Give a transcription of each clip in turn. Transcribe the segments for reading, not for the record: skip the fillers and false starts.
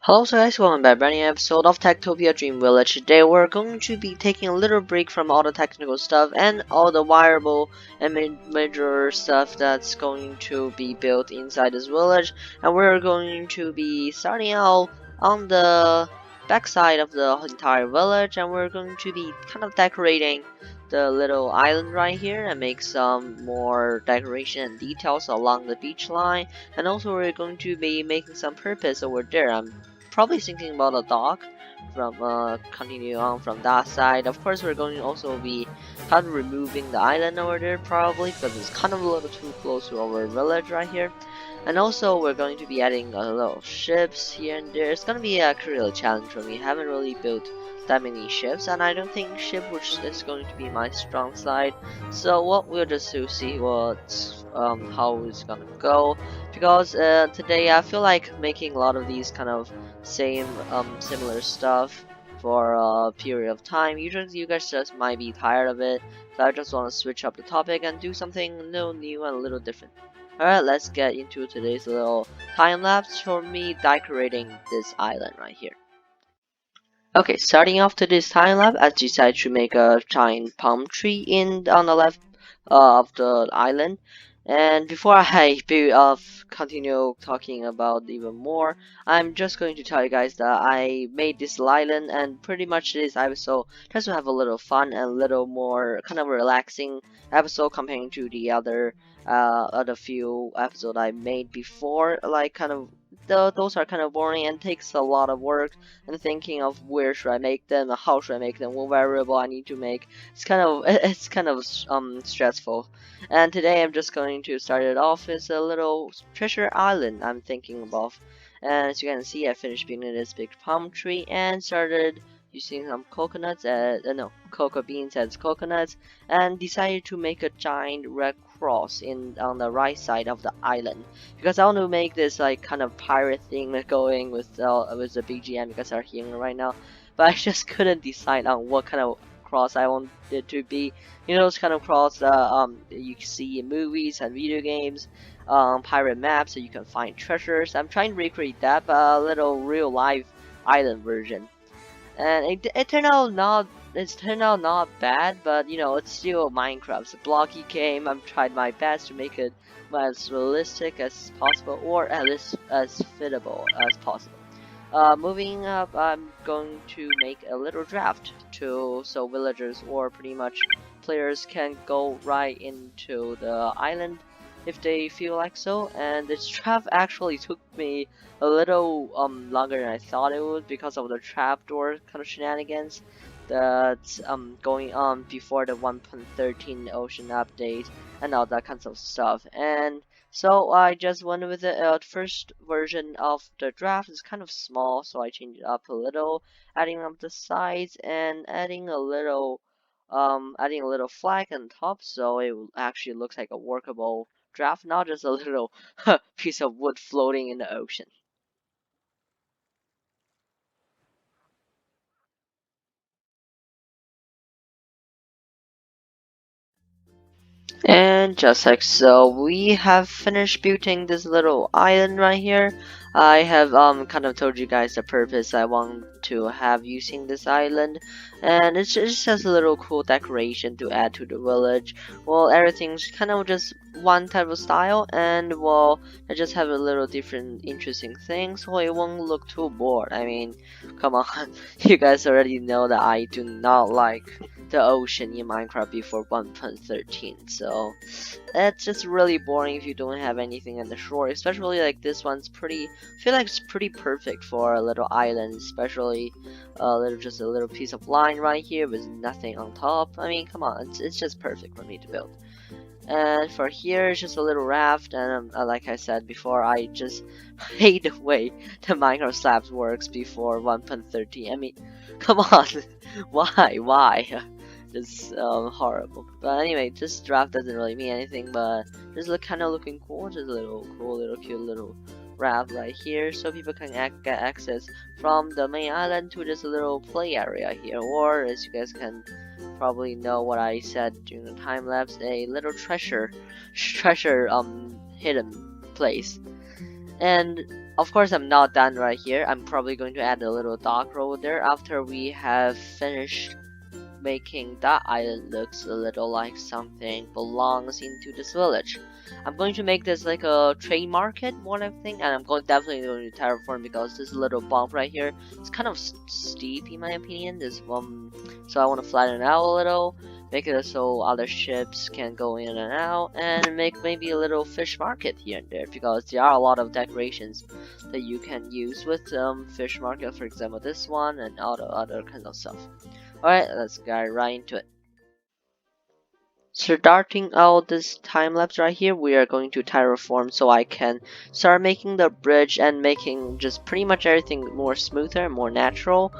Hello, so guys, welcome back to a brand new episode of Tektopia Dream Village. Today we're going to be taking a little break from all the technical stuff and all the wireable and major stuff that's going to be built inside this village, and we're going to be starting out on the backside of the entire village, and we're going to be kind of decorating the little island right here and make some more decoration and details along the beach line, and also we're going to be making some purpose over there. I'm probably thinking about a dock from continue on from that side. Of course, we're going to also be kind of removing the island over there probably because it's kind of a little too close to our village right here. And also we're going to be adding a little ships here and there. It's gonna be actually a challenge for me. I haven't really built that many ships, and I don't think ship which is going to be my strong side. So what we'll just to see what how it's gonna go, because today I feel like making a lot of these kind of similar stuff for a period of time. Usually you guys just might be tired of it, so I just want to switch up the topic and do something a little new and a little different. Alright, let's get into today's little time lapse for me decorating this island right here. Okay, starting off today's time lapse, I decided to make a giant palm tree in on the left of the island. And before I continue talking about even more, I'm just going to tell you guys that I made this island and pretty much this episode just to have a little fun and a little more kind of relaxing episode comparing to the other few episodes I made before. Like kind of those are kind of boring and takes a lot of work and thinking of where should I make them, how should I make them, what variable I need to make. It's kind of stressful. And today I'm just going to start it off as a little treasure island I'm thinking about. And as you can see, I finished building this big palm tree and started using some coconuts, no, cocoa beans as coconuts, and decided to make a giant red cross in on the right side of the island because I want to make this like kind of pirate thing going with the BGM because I'm hearing right now, but I just couldn't decide on what kind of cross I want it to be. You know, those kind of cross that you see in movies and video games, pirate maps, so you can find treasures. I'm trying to recreate that, but a little real life island version, and it turned out not. It's turned out not bad, but you know it's still Minecraft. It's a blocky game. I've tried my best to make it as realistic as possible, or at least as fitable as possible. Moving up, I'm going to make a little draft to so villagers or pretty much players can go right into the island if they feel like so. And this draft actually took me a little longer than I thought it would because of the trapdoor kind of shenanigans that's going on before the 1.13 ocean update and all that kinds of stuff. And so I just went with the first version of the draft. It's kind of small, so I changed it up a little, adding up the sides and adding a little flag on top, so it actually looks like a workable draft, not just a little piece of wood floating in the ocean. And just like so, we have finished building this little island right here. I have kind of told you guys the purpose I want to have using this island, and it's just a little cool decoration to add to the village. Well, everything's kind of just one type of style, and well, I just have a little different interesting things, so it won't look too bored. I mean, come on, you guys already know that I do not like the ocean in Minecraft before 1.13, so that's just really boring if you don't have anything on the shore, especially like this one's pretty, I feel like it's pretty perfect for a little island, especially just a little piece of line right here with nothing on top. I mean, come on, it's just perfect for me to build. And for here, it's just a little raft, and like I said before, I just hate the way the Minecraft slabs works before 1.13. I mean, come on, why? It's horrible. But anyway, this draft doesn't really mean anything, but this look kind of looking cool. Just a little cool, little cute little raft right here, so people can get access from the main island to this little play area here, or as you guys can probably know what I said during the time lapse, a little treasure hidden place. And Of course, I'm not done right here. I'm probably going to add a little dock road there after we have finished making that island looks a little like something belongs into this village. I'm going to make this like a trade market more than thing, and I'm definitely going to terraform because this little bump right here is kind of steep in my opinion. This so I want to flatten it out a little, make it so other ships can go in and out, and make maybe a little fish market here and there because there are a lot of decorations that you can use with fish market. For example, this one and all the other kinds of stuff. Alright, let's get right into it. Starting out this time lapse right here, we are going to terraform so I can start making the bridge and making just pretty much everything more smoother and more natural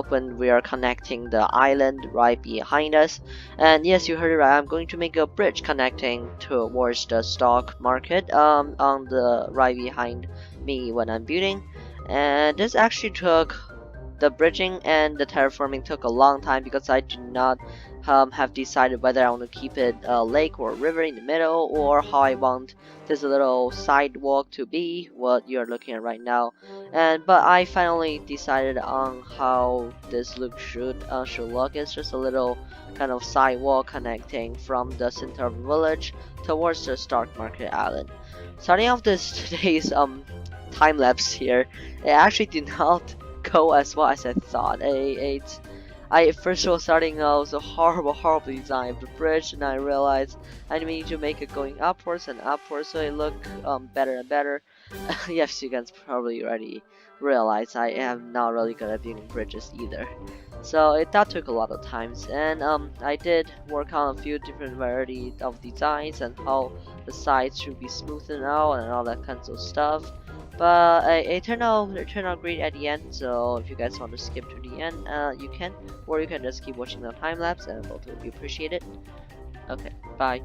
when we are connecting the island right behind us. And yes, you heard it right, I'm going to make a bridge connecting towards the stock market on the right behind me when I'm building. And this actually took the bridging and the terraforming took a long time because I did not have decided whether I want to keep it a lake or a river in the middle or how I want this little sidewalk to be, what you're looking at right now. But I finally decided on how this look should look. It's just a little kind of sidewalk connecting from the center of the village towards the stock market island. Starting off this today's time lapse here, it actually did not go as well as I thought. I first of all starting out was a horrible design of the bridge, and I realized I need to make it going upwards and upwards so it look better and better. Yes, you guys probably already realize I am not really good at building bridges either. So that took a lot of times, and I did work on a few different variety of designs and how the sides should be smoothened out and all that kinds of stuff. But it turned out great at the end. So if you guys want to skip to the end, you can, or you can just keep watching the time lapse, and both will be appreciated. Okay, bye.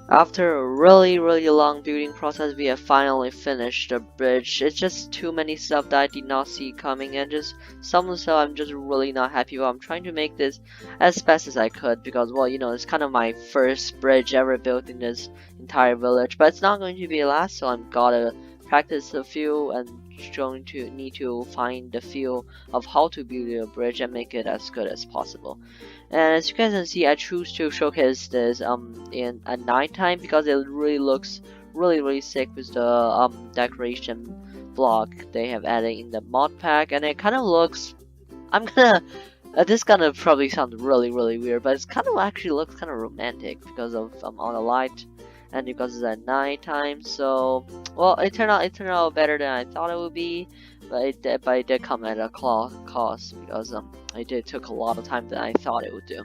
After a really long building process, we have finally finished the bridge. It's just too many stuff that I did not see coming, and just some of the stuff I'm just really not happy about. I'm trying to make this as best as I could because, well, you know, it's kind of my first bridge ever built in this entire village, but it's not going to be the last, so I'm gotta practice a few and going to need to find the feel of how to build a bridge and make it as good as possible. And as you guys can see, I choose to showcase this in at nighttime because it really looks really sick with the decoration block they have added in the mod pack, and it kind of looks. I'm gonna this gonna probably sound really weird, but it's kind of actually looks kind of romantic because of all the light and because it's at nighttime. So, well, it turned out better than I thought it would be, but it did come at a cost because it did took a lot of time than I thought it would do.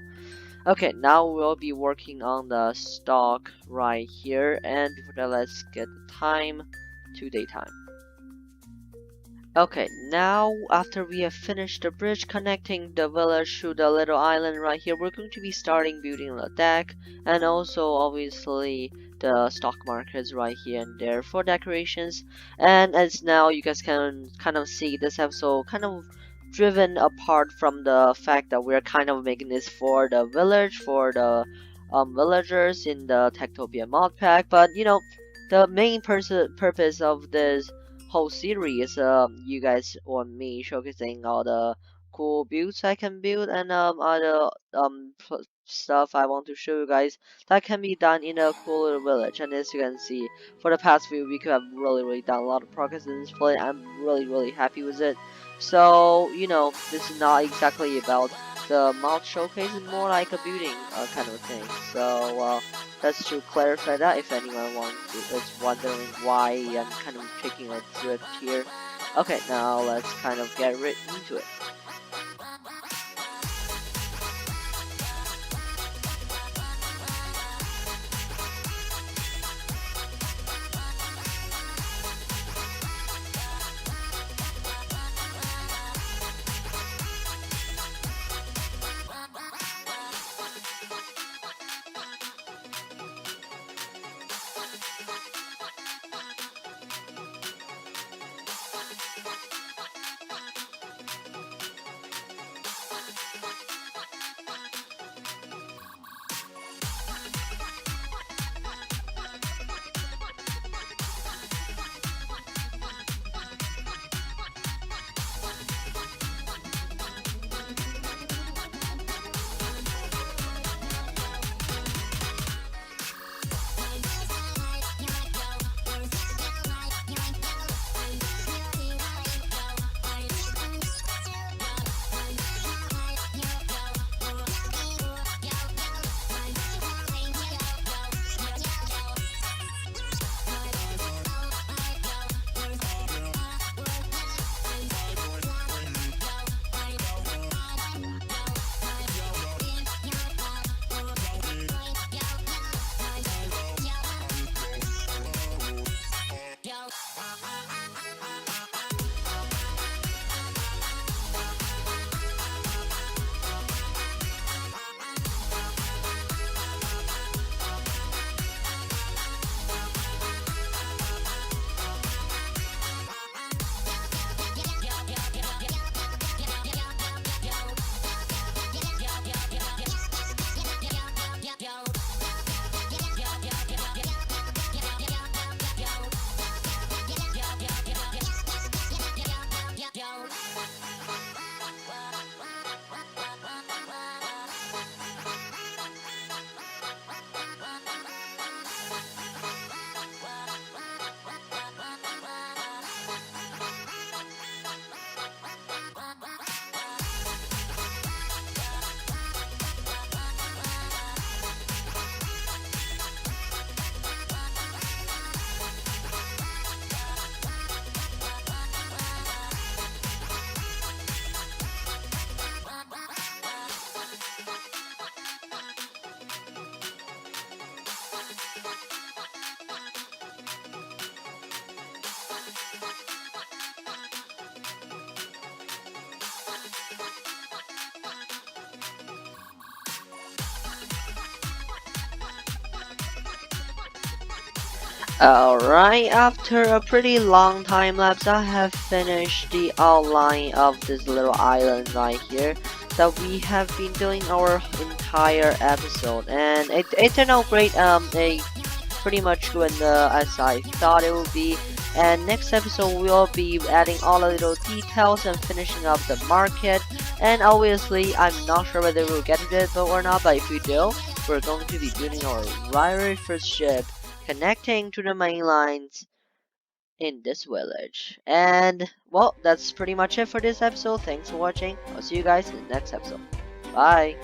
Okay, now we'll be working on the stock right here, and before that, let's get the time to daytime. Okay, now after we have finished the bridge connecting the village to the little island right here, we're going to be starting building the deck and also obviously the stock markets right here and there for decorations. And as now you guys can kind of see this episode kind of driven apart from the fact that we're kind of making this for the village, for the villagers in the Tektopia mod pack, but you know, the main purpose of this whole series, you guys or me showcasing all the cool builds I can build and other stuff I want to show you guys that can be done in a cool little village. And as you can see, for the past few weeks, I've really done a lot of progress in this play. I'm really happy with it. So you know, this is not exactly about the mod showcase, it's more like a building kind of thing. So just to clarify that, if anyone is wondering why I'm kind of taking a drift here. Okay, now let's kind of get right into it. Alright, after a pretty long time lapse, I have finished the outline of this little island right here that we have been doing our entire episode, and it turned out great. Pretty much good as I thought it would be. And next episode we'll be adding all the little details and finishing up the market. And obviously, I'm not sure whether we'll get to it or not, but if we do, we're going to be building our very first ship connecting to the main lines in this village. And well, that's pretty much it for this episode. Thanks for watching. I'll see you guys in the next episode. Bye.